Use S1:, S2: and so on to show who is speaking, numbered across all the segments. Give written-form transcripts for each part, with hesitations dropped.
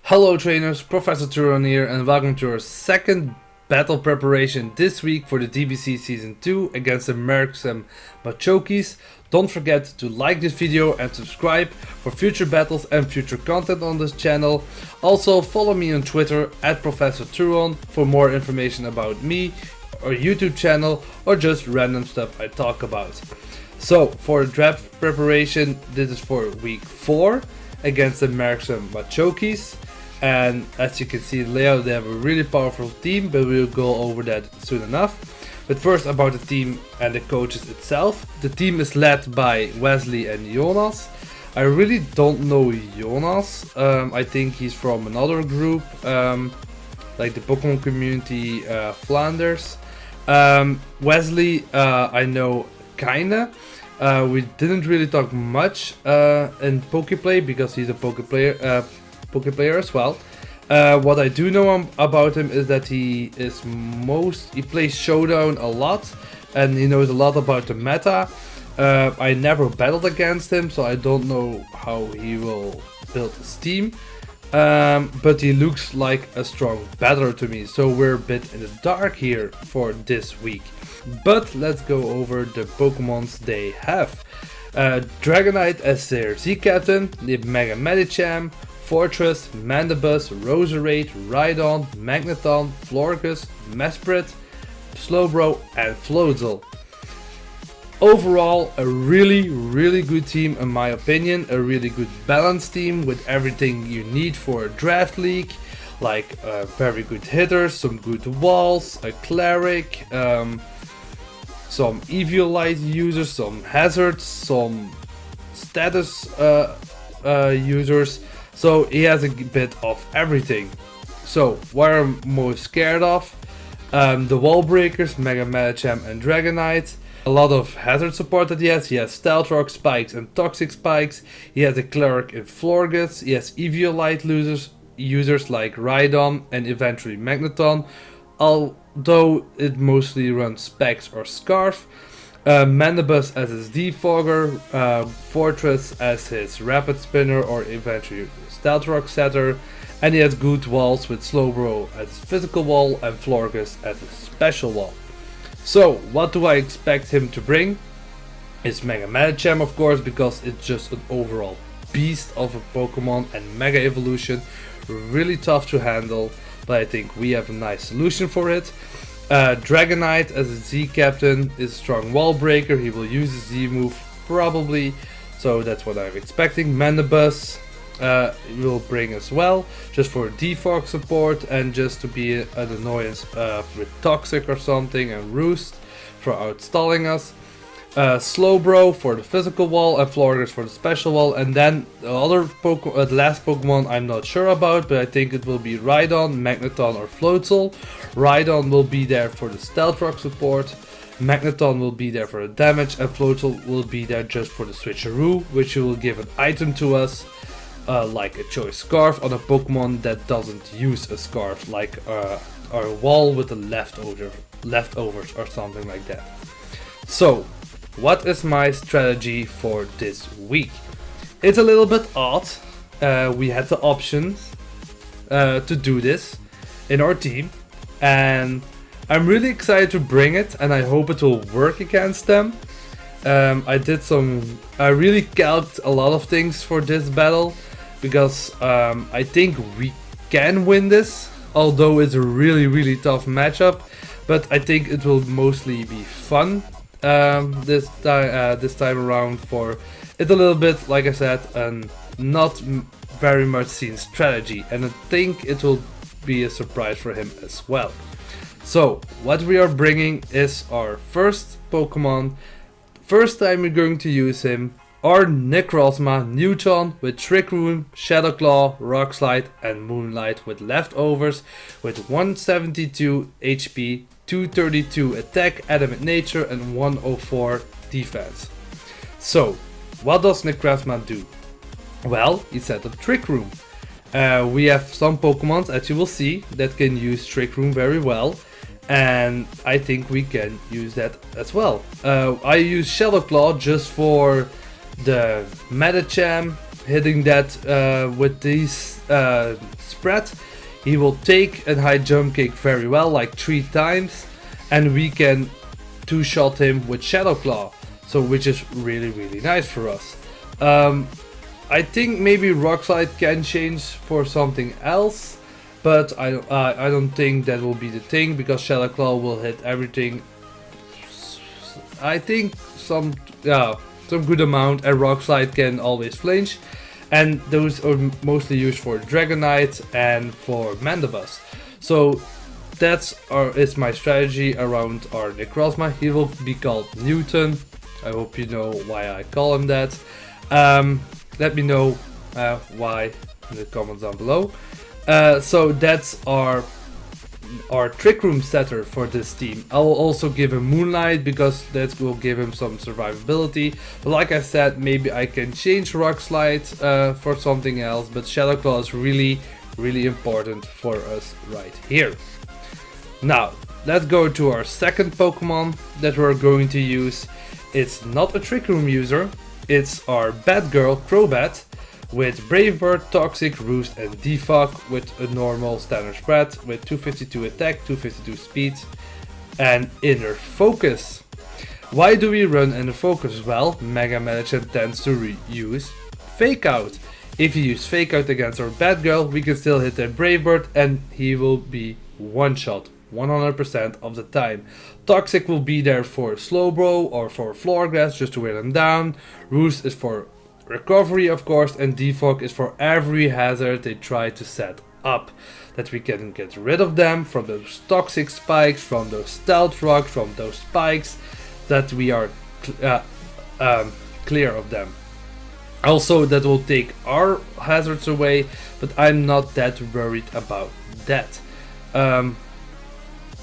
S1: Hello trainers, ProfessorTuron here and welcome to our second battle preparation this week for the DBC Season 2 against the Merksem Machokies. Don't forget to like this video and subscribe for future battles and future content on this channel. Also follow me on Twitter at ProfessorTuron for more information about me, or YouTube channel, or just random stuff I talk about. So for the draft preparation, this is for week 4 against the Merksem Machokies. And as you can see the layout, they have a really powerful team, but we'll go over that soon enough. But first about the team and the coaches itself. The team is led by Wesley and Jonas. I really don't know Jonas. I think he's from another group, like the Pokemon community Flanders. Wesley I know kinda. We didn't really talk much in Pokeplay because he's a Poke player as well. What I do know about him is that he plays Showdown a lot and he knows a lot about the meta. I never battled against him, so I don't know how he will build his team. But he looks like a strong battler to me, so we're a bit in the dark here for this week. But let's go over the Pokemons they have. Dragonite as their Z captain, the Mega Medicham, Fortress, Mandibus, Roserade, Rhydon, Magneton, Florges, Mesprit, Slowbro and Floatzel. Overall a really good team in my opinion, a really good balanced team with everything you need for a draft league, like very good hitters, some good walls, a cleric, some Eviolite users, some hazards, some status users. So he has a bit of everything. So what I'm most scared of? The wall breakers, Mega Medicham and Dragonite. A lot of hazard support that he has. He has Stealth Rock spikes and Toxic spikes. He has a Cleric in Florges. He has Eviolite users like Rhydon and eventually Magneton, although it mostly runs Specs or Scarf. Mandibus as his Defogger, Fortress as his Rapid Spinner or eventually Stealth Rock setter, and he has good walls with Slowbro as his physical wall and Florges as his special wall. So what do I expect him to bring? Is Mega Medicham, of course, because it's just an overall beast of a Pokemon and Mega Evolution, really tough to handle, but I think we have a nice solution for it. Dragonite as a Z captain is a strong wall breaker. He will use his Z move probably, so that's what I'm expecting. Mandibus will bring as well, just for defog support and just to be an annoyance with Toxic or something, and Roost for outstalling us. Slowbro for the physical wall and Florges for the special wall, and then the other the last Pokemon I'm not sure about, but I think it will be Rhydon, Magneton or Floatzel. Rhydon will be there for the Stealth Rock support, Magneton will be there for the damage, and Floatzel will be there just for the switcheroo, which will give an item to us, like a Choice Scarf on a Pokemon that doesn't use a Scarf, like our wall with the leftovers or something like that. So what is my strategy for this week? It's a little bit odd. We had the options to do this in our team, and I'm really excited to bring it, and I hope it will work against them. I really calced a lot of things for this battle, because I think we can win this, although it's a really tough matchup, but I think it will mostly be fun. This time around, for it's a little bit, like I said, not very much seen strategy, and I think it will be a surprise for him as well. So what we are bringing is our first Pokemon, first time we're going to use him, our Necrozma Newton with Trick Room, Shadow Claw, Rock Slide and Moonlight with leftovers, with 172 HP, 232 attack, adamant nature and 104 defense. So what does Necrozma do? Well, he set up Trick Room. We have some Pokemon, as you will see, that can use Trick Room very well, and I think we can use that as well. I use Shadow Claw just for the Medicham, hitting that with these spread, he will take a high jump kick very well, like 3 times, and we can 2-shot him with Shadow Claw, so which is really nice for us. I think maybe Rock Slide can change for something else, but I don't think that will be the thing, because Shadow Claw will hit everything. I think some good amount, and Rock Slide can always flinch, and those are mostly used for Dragonite and for Mandibus. So is my strategy around our Necrozma. He will be called Newton. I hope you know why I call him that. Let me know why in the comments down below. So that's our Trick Room setter for this team. I will also give him Moonlight, because that will give him some survivability. But like I said, maybe I can change Rock Slide for something else. But Shadow Claw is really important for us right here. Now, let's go to our second Pokemon that we're going to use. It's not a Trick Room user. It's our Bad Girl, Crobat, with Brave Bird, Toxic, Roost and Defog, with a normal standard spread, with 252 attack, 252 speed and Inner Focus. Why do we run Inner Focus? Well, Mega Medicham tends to use Fake Out. If you use Fake Out against our Bad Girl, we can still hit that Brave Bird and he will be one-shot 100% of the time. Toxic will be there for Slowbro or for Floor Grass, just to wear them down. Roost is for recovery, of course, and Defog is for every hazard they try to set up, that we can get rid of them from those toxic spikes, from those stealth rocks, from those spikes, that we are clear of them. Also, that will take our hazards away, but I'm not that worried about that.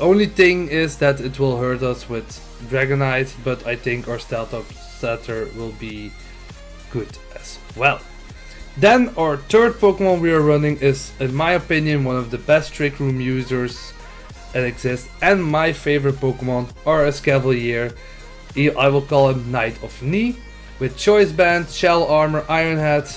S1: Only thing is that it will hurt us with Dragonite, but I think our Stealth Up setter will be good as well. Then our third Pokemon we are running is, in my opinion, one of the best Trick Room users that exists, and my favorite Pokemon, our Escavalier. I will call him Knight of Knee, with Choice Band, Shell Armor, Iron Head,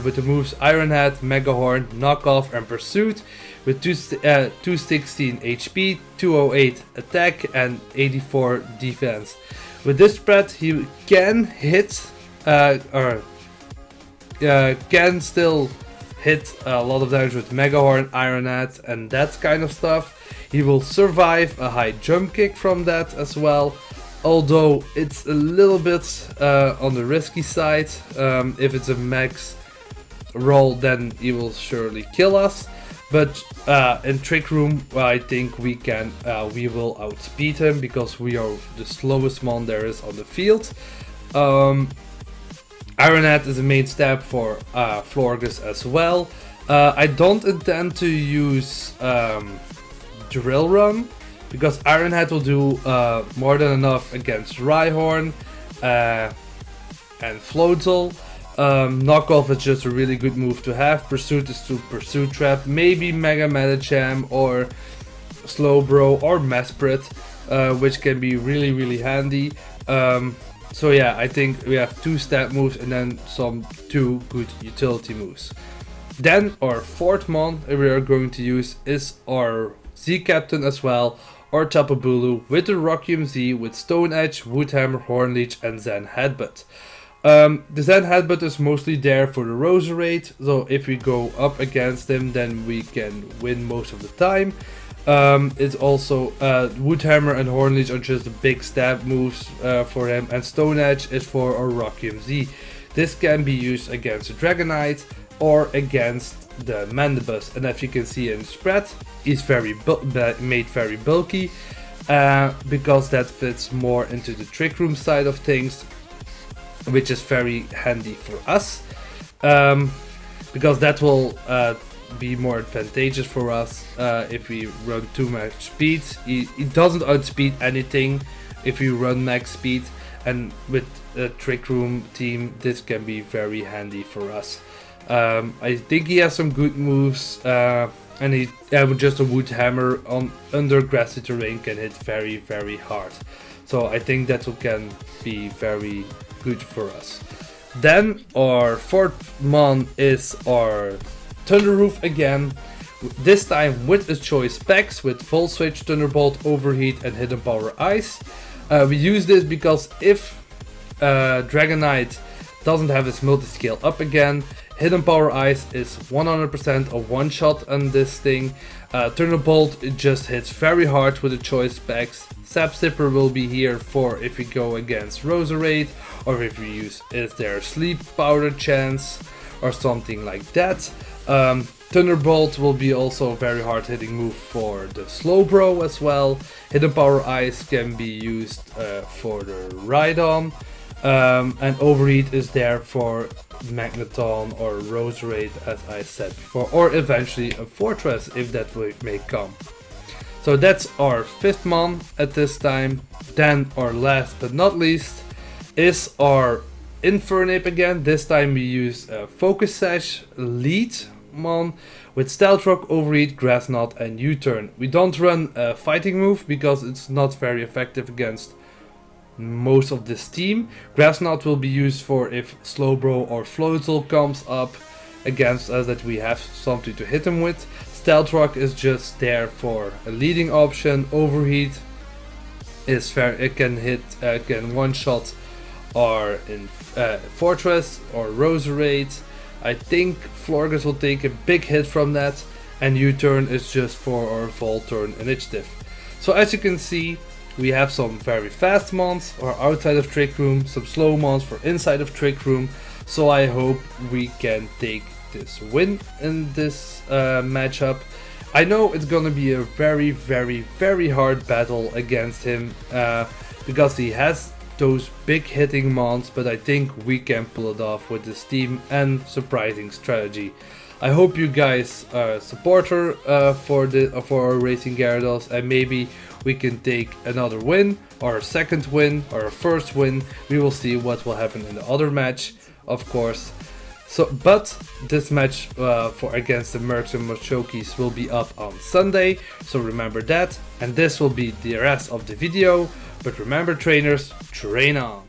S1: with the moves Iron Head, Mega Horn, Knockoff and Pursuit, with 216 HP, 208 attack and 84 defense. With this spread he can hit can still hit a lot of damage with Mega Horn, Iron Head and that kind of stuff. He will survive a high jump kick from that as well, although it's a little bit on the risky side. If it's a max roll, then he will surely kill us. But in Trick Room, I think we will outspeed him, because we are the slowest mon there is on the field. Iron Head is a main stab for Florges as well. I don't intend to use Drill Run, because Iron Head will do more than enough against Rhyhorn and Floatzel. Knockoff is just a really good move to have. Pursuit is to Pursuit Trap, maybe Mega Medicham or Slowbro or Mesprit, which can be really handy. So yeah, I think we have 2 stat moves and then 2 good utility moves. Then our fourth mon we are going to use is our Z Captain as well, or Tapu Bulu, with the Rockium Z, with Stone Edge, Wood Hammer, Horn Leech and Zen Headbutt. The Zen Headbutt is mostly there for the Roserade, so if we go up against him, then we can win most of the time. It's also Wood Hammer and Horn Leech are just the big stab moves for him, and Stone Edge is for our Rockium Z. This can be used against the Dragonite or against the Mandibus, and as you can see in the spread, he's made very bulky, because that fits more into the Trick Room side of things, which is very handy for us, because that will be more advantageous for us if we run too much speed. He doesn't outspeed anything if you run max speed, and with a Trick Room team this can be very handy for us. I think he has some good moves, and he with just a Wood Hammer on under grassy terrain can hit very hard. So I think that can be very good for us. Then our fourth mon is our Thunderroof again, this time with a choice specs with Full Switch, Thunderbolt, Overheat and Hidden Power Ice. We use this because if Dragon Knight doesn't have its multi-scale up again, Hidden Power Ice is 100% a one-shot on this thing. Thunderbolt just hits very hard with the choice specs. Sap Sipper will be here for if you go against Roserade, or if you use is there Sleep Powder chance or something like that. Thunderbolt will be also a very hard hitting move for the Slowbro as well. Hidden Power Ice can be used for the Rhydon. And Overheat is there for Magneton or Roserade, as I said before, or eventually a Fortress if that may come. So that's our 5th mon at this time. Then our last but not least is our Infernape again. This time we use Focus Sash lead mon with Stealth Rock, Overheat, Grass Knot and U-Turn. We don't run a fighting move because it's not very effective against most of this team. Grass Knot will be used for if Slowbro or Floatzel comes up against us that we have something to hit him with. Stealth Rock is just there for a leading option. Overheat is fair, it can hit, can one shot or in Fortress or Roserade. I think Florges will take a big hit from that, and U-Turn is just for our Volturn initiative. So as you can see, we have some very fast mons for outside of Trick Room, some slow mons for inside of Trick Room. So I hope we can take this win in this matchup. I know it's gonna be a very hard battle against him because he has those big hitting mons, but I think we can pull it off with this team and surprising strategy. I hope you guys are a supporter for our Racing Gyarados, and maybe we can take another win, or a second win, or a first win. We will see what will happen in the other match, of course. So, but this match for against the Merksem Machokies will be up on Sunday, so remember that. And this will be the rest of the video. But remember, trainers, train on!